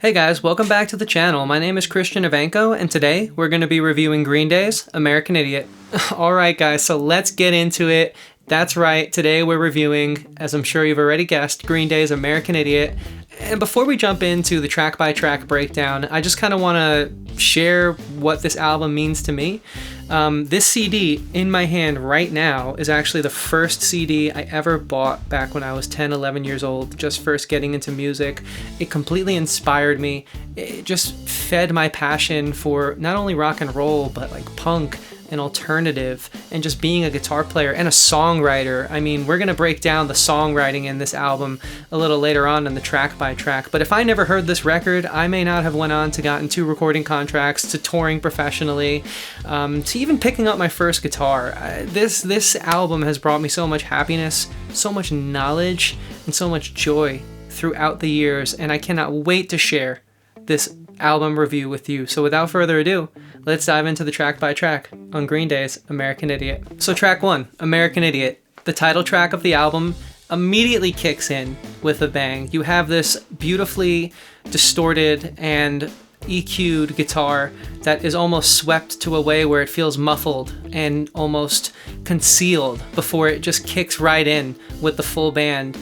Hey guys, welcome back to the channel. My name is Christian Evanko, and today we're going to be reviewing Green Day's American Idiot. Alright guys, so let's get into it. That's right, today we're reviewing, as I'm sure you've already guessed, Green Day's American Idiot. And before we jump into the track-by-track breakdown, I just kind of want to share what this album means to me. This CD in my hand right now is actually the first CD I ever bought back when I was 10, 11 years old, just first getting into music. It completely inspired me. It just fed my passion for not only rock and roll, but like punk and alternative and just being a guitar player and a songwriter. I mean, we're going to break down the songwriting in this album a little later on in the track by track, but if I never heard this record, I may not have went on to gotten 2 recording contracts, to touring professionally, to even picking up my first guitar. This album has brought me so much happiness, so much knowledge, and so much joy throughout the years, and I cannot wait to share this album review with you. So without further ado, let's dive into the track by track on Green Day's American Idiot. So track 1, American Idiot. The title track of the album immediately kicks in with a bang. You have this beautifully distorted and EQ'd guitar that is almost swept to a way where it feels muffled and almost concealed before it just kicks right in with the full band.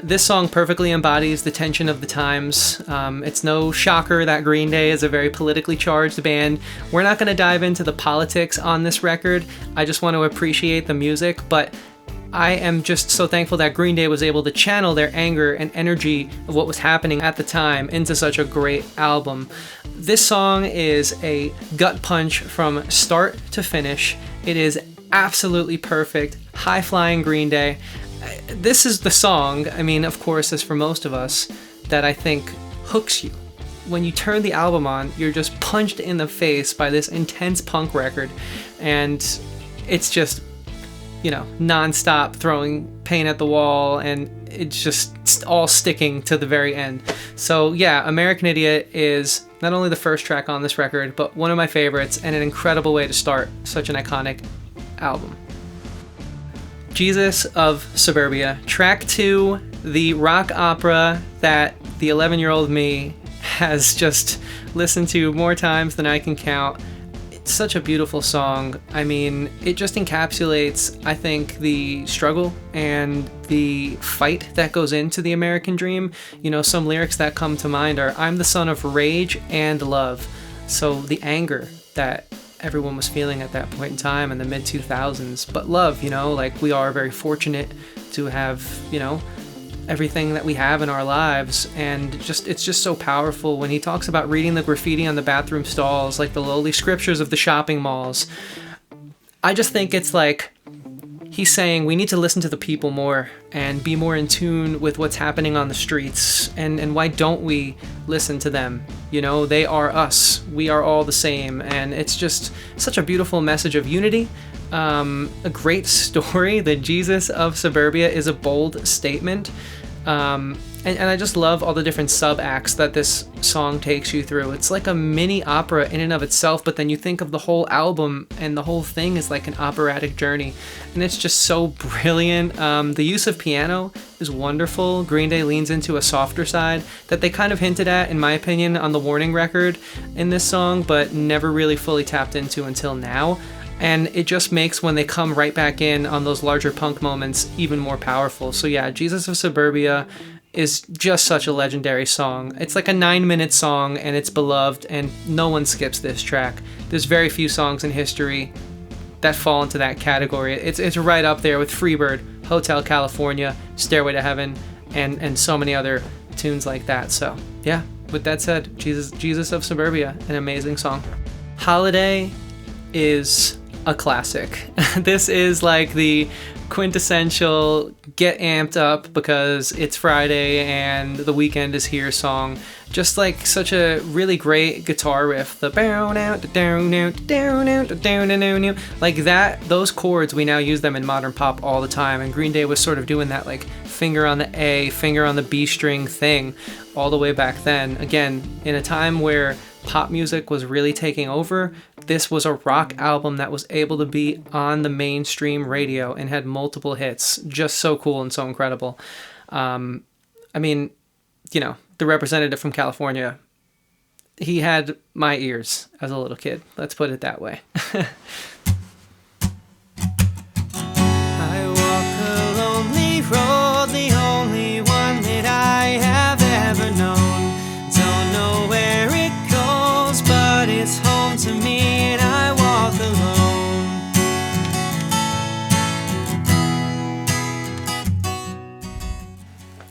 This song perfectly embodies the tension of the times. It's no shocker that Green Day is a very politically charged band. We're not going to dive into the politics on this record. I just want to appreciate the music, but I am just so thankful that Green Day was able to channel their anger and energy of what was happening at the time into such a great album. This song is a gut punch from start to finish. It is absolutely perfect, high-flying Green Day. This is the song, I mean, of course, as for most of us, that I think hooks you. When you turn the album on, you're just punched in the face by this intense punk record, and it's just, you know, non-stop throwing paint at the wall, and it's just all sticking to the very end. So yeah, American Idiot is not only the first track on this record, but one of my favorites, and an incredible way to start such an iconic album. Jesus of Suburbia, track 2, the rock opera that the 11-year-old me has just listened to more times than I can count. It's such a beautiful song. I mean, it just encapsulates, I think, the struggle and the fight that goes into the American dream. You know, some lyrics that come to mind are, "I'm the son of rage and love." So the anger that everyone was feeling at that point in time in the mid-2000s, but love, you know, like we are very fortunate to have, you know, everything that we have in our lives, and just it's just so powerful when he talks about reading the graffiti on the bathroom stalls, like the lowly scriptures of the shopping malls. I just think it's like he's saying we need to listen to the people more and be more in tune with what's happening on the streets, and why don't we listen to them? You know, they are us. We are all the same, and it's just such a beautiful message of unity. A great story. The Jesus of Suburbia is a bold statement. And I just love all the different sub-acts that this song takes you through. It's like a mini opera in and of itself, but then you think of the whole album and the whole thing is like an operatic journey. And it's just so brilliant. The use of piano is wonderful. Green Day leans into a softer side that they kind of hinted at, in my opinion, on the Warning record in this song, but never really fully tapped into until now. And it just makes when they come right back in on those larger punk moments even more powerful. So yeah, Jesus of Suburbia is just such a legendary song. It's like a 9-minute song, and it's beloved, and no one skips this track. There's very few songs in history that fall into that category. It's right up there with Freebird, Hotel California, Stairway to Heaven, and so many other tunes like that. So yeah, with that said, Jesus of Suburbia, an amazing song. Holiday is a classic. This is like the quintessential get amped up because it's Friday and the weekend is here song. Just like such a really great guitar riff. The bow out, down out, down out, down out, like that. Those chords, we now use them in modern pop all the time, and Green Day was sort of doing that like finger on the A, finger on the B string thing all the way back then. Again, in a time where pop music was really taking over, this was a rock album that was able to be on the mainstream radio and had multiple hits. Just so cool and so incredible. I mean, you know, the representative from California, he had my ears as a little kid. Let's put it that way. I walk a lonely road, the only one that I have ever known. Don't know where it goes, but it's home to me, and I walk alone.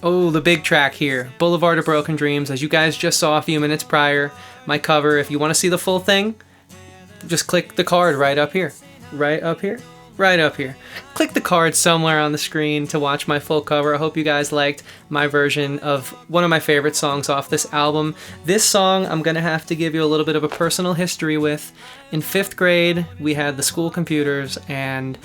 Oh, the big track here, Boulevard of Broken Dreams. As you guys just saw a few minutes prior, my cover, if you want to see the full thing, just click the card right up here. Right up here? Right up here. Click the card somewhere on the screen to watch my full cover. I hope you guys liked my version of one of my favorite songs off this album. This song I'm going to have to give you a little bit of a personal history with. In 5th grade, we had the school computers, and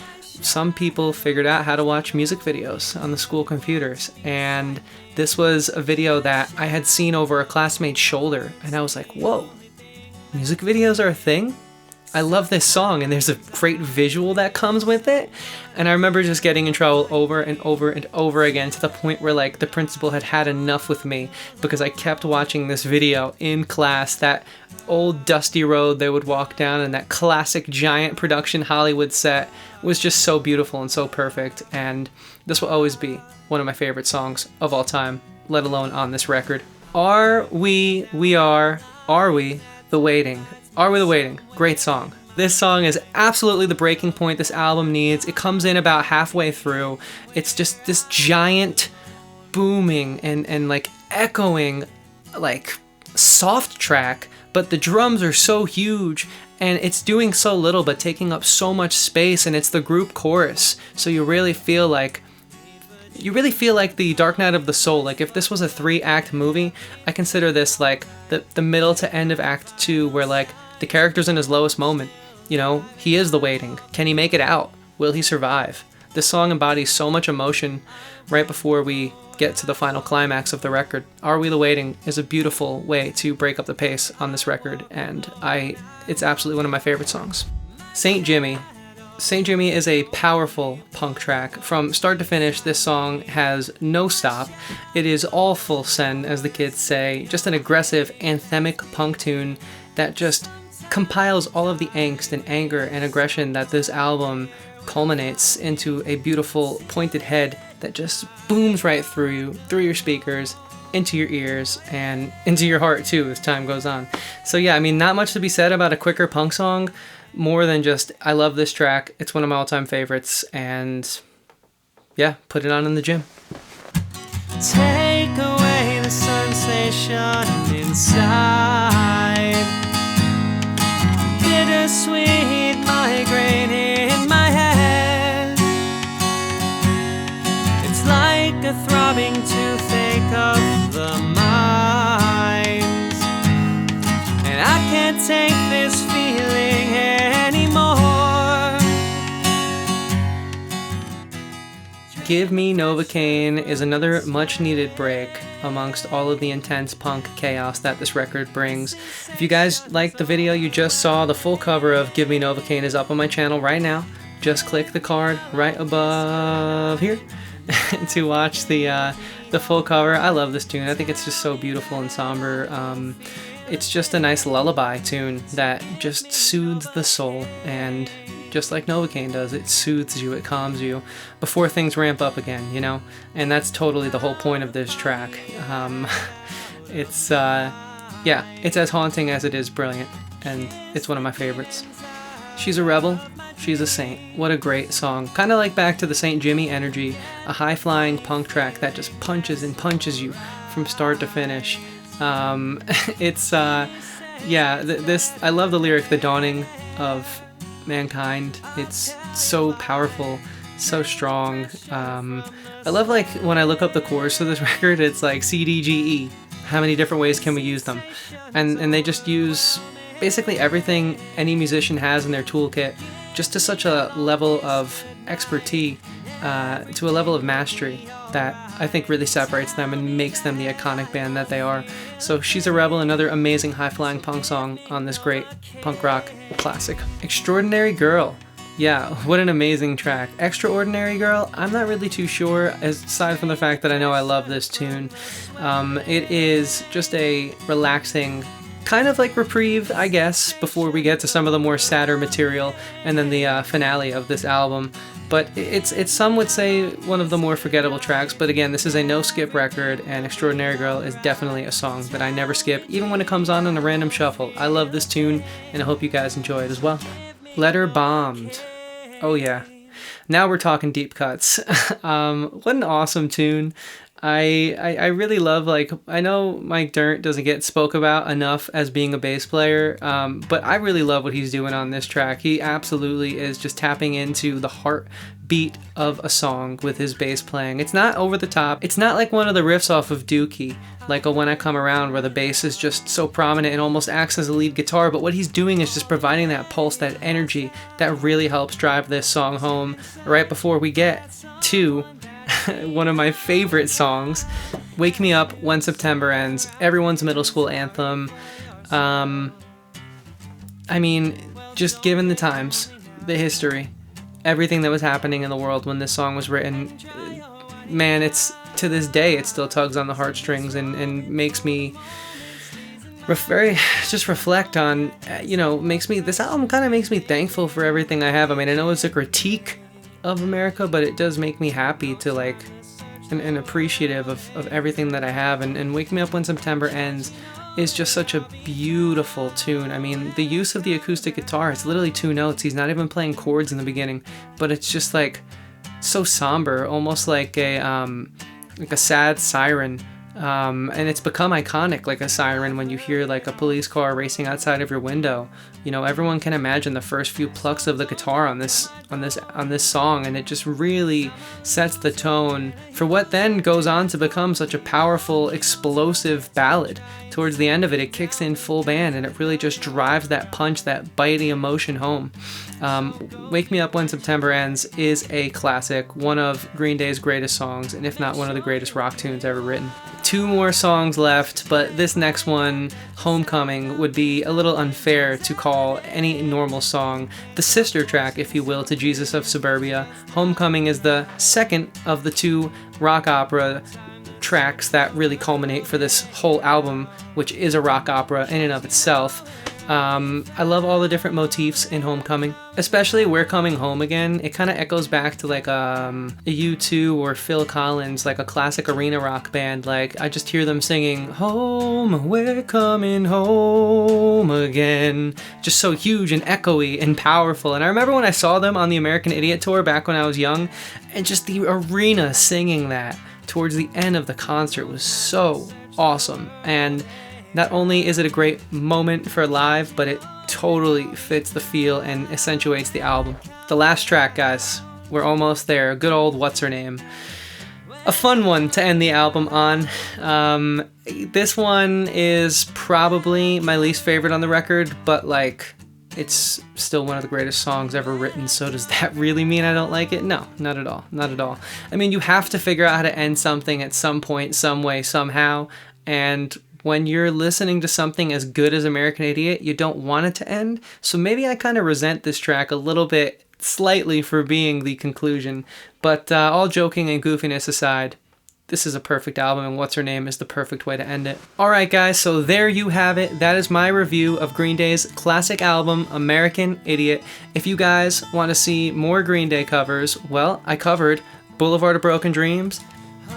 some people figured out how to watch music videos on the school computers, and this was a video that I had seen over a classmate's shoulder, and I was like, whoa, music videos are a thing? I love this song, and there's a great visual that comes with it. And I remember just getting in trouble over and over and over again, to the point where like the principal had had enough with me because I kept watching this video in class. That old dusty road they would walk down, and that classic giant production Hollywood set was just so beautiful and so perfect. And this will always be one of my favorite songs of all time, let alone on this record. Are We the Waiting? Are We the Waiting? Great song. This song is absolutely the breaking point this album needs. It comes in about halfway through. It's just this giant booming and like echoing like soft track, but the drums are so huge and it's doing so little but taking up so much space, and it's the group chorus. So you really feel like the Dark Night of the Soul. Like if this was a 3-act movie, I consider this like the middle to end of Act 2, where like the character's in his lowest moment. You know, he is the waiting. Can he make it out? Will he survive? This song embodies so much emotion right before we get to the final climax of the record. Are We the Waiting is a beautiful way to break up the pace on this record, and it's absolutely one of my favorite songs. St. Jimmy. St. Jimmy is a powerful punk track. From start to finish, this song has no stop. It is all full send, as the kids say. Just an aggressive, anthemic punk tune that just compiles all of the angst and anger and aggression that this album culminates into a beautiful pointed head that just booms right through you, through your speakers, into your ears, and into your heart too as time goes on. So yeah, I mean, not much to be said about a quicker punk song, more than just, I love this track. It's one of my all-time favorites, and yeah, put it on in the gym. Take away the sensation inside. Bittersweet migraine in my head. It's like a throbbing toothache of the mind, and I can't take this feeling anymore. Give Me Novacaine is another much-needed break amongst all of the intense punk chaos that this record brings. If you guys liked the video you just saw, the full cover of Give Me Novacaine is up on my channel right now. Just click the card right above here to watch the full cover. I love this tune. I think it's just so beautiful and somber. It's just a nice lullaby tune that just soothes the soul, and just like Novacaine does, it soothes you, it calms you before things ramp up again, you know? And that's totally the whole point of this track. It's as haunting as it is brilliant, and it's one of my favorites. She's a rebel, she's a saint. What a great song. Kind of like back to the St. Jimmy energy, a high-flying punk track that just punches and punches you from start to finish. I love the lyric, the dawning of mankind. It's so powerful, so strong. I love, like, when I look up the chorus of this record, it's like C, D, G, E. How many different ways can we use them? And they just use basically everything any musician has in their toolkit, just to such a level of expertise, to a level of mastery that I think really separates them and makes them the iconic band that they are. So She's a Rebel, another amazing high-flying punk song on this great punk rock classic. Extraordinary Girl. Yeah, what an amazing track. Extraordinary Girl, I'm not really too sure, aside from the fact that I know I love this tune. It is just a relaxing, kind of like reprieve, I guess, before we get to some of the more sadder material, and then the finale of this album. But it's some would say one of the more forgettable tracks, but again, this is a no-skip record, and Extraordinary Girl is definitely a song that I never skip, even when it comes on in a random shuffle. I love this tune, and I hope you guys enjoy it as well. Letterbomb. Oh yeah. Now we're talking deep cuts. What an awesome tune. I really love, like, I know Mike Dirnt doesn't get spoke about enough as being a bass player, but I really love what he's doing on this track. He absolutely is just tapping into the heartbeat of a song with his bass playing. It's not over the top. It's not like one of the riffs off of Dookie, like a When I Come Around, where the bass is just so prominent and almost acts as a lead guitar, but what he's doing is just providing that pulse, that energy that really helps drive this song home right before we get to one of my favorite songs, Wake Me Up When September Ends, everyone's middle school anthem. I mean, just given the times, the history, everything that was happening in the world when this song was written, man, it's, to this day, it still tugs on the heartstrings and makes me just reflect on, this album kind of makes me thankful for everything I have. I mean, I know it's a critique of America, but it does make me happy to, like, and appreciative of everything that I have, and Wake Me Up When September Ends is just such a beautiful tune. I mean, the use of the acoustic guitar, it's literally 2 notes. He's not even playing chords in the beginning, but it's just like so somber, almost like a sad siren. And it's become iconic, like a siren, when you hear like a police car racing outside of your window. You know, everyone can imagine the first few plucks of the guitar on this song, and it just really sets the tone for what then goes on to become such a powerful, explosive ballad. Towards the end of it, it kicks in full band, and it really just drives that punch, that bitey emotion home. Wake Me Up When September Ends is a classic, one of Green Day's greatest songs, and if not one of the greatest rock tunes ever written. 2 more songs left, but this next one, Homecoming, would be a little unfair to call any normal song the sister track, if you will, to Jesus of Suburbia. Homecoming is the second of the 2 rock opera tracks that really culminate for this whole album, which is a rock opera in and of itself. I love all the different motifs in Homecoming, especially We're Coming Home Again. It kind of echoes back to like a U2 or Phil Collins, like a classic arena rock band. Like, I just hear them singing, "Home, we're coming home again." Just so huge and echoey and powerful. And I remember when I saw them on the American Idiot tour back when I was young, and just the arena singing that towards the end of the concert was so awesome. And not only is it a great moment for live, but it totally fits the feel and accentuates the album. The last track, guys, we're almost there. Good old Whatsername. A fun one to end the album on. This one is probably my least favorite on the record, but like, it's still one of the greatest songs ever written, so does that really mean I don't like it? No, not at all. Not at all. I mean, you have to figure out how to end something at some point, some way, somehow, and when you're listening to something as good as American Idiot, you don't want it to end. So maybe I kind of resent this track a little bit, slightly, for being the conclusion. But all joking and goofiness aside, this is a perfect album, and Whatsername is the perfect way to end it. Alright guys, so there you have it. That is my review of Green Day's classic album, American Idiot. If you guys want to see more Green Day covers, well, I covered Boulevard of Broken Dreams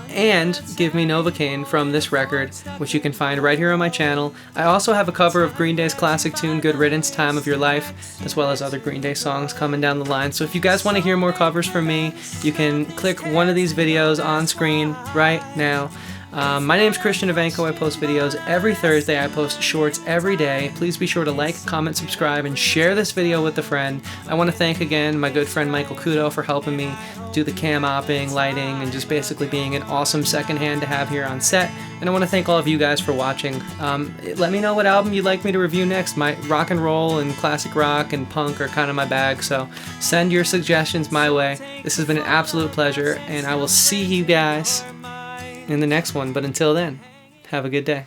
and Give Me Novacaine from this record, which you can find right here on my channel. I also have a cover of Green Day's classic tune, Good Riddance, Time of Your Life, as well as other Green Day songs coming down the line. So if you guys want to hear more covers from me, you can click one of these videos on screen right now. My name's Christian Evanko. I post videos every Thursday. I post shorts every day. Please be sure to like, comment, subscribe, and share this video with a friend. I want to thank again my good friend Michael Kudo for helping me do the cam opping, lighting, and just basically being an awesome second hand to have here on set. And I want to thank all of you guys for watching. Let me know what album you'd like me to review next. My rock and roll and classic rock and punk are kind of my bag, so send your suggestions my way. This has been an absolute pleasure, and I will see you guys in the next one. But until then, have a good day.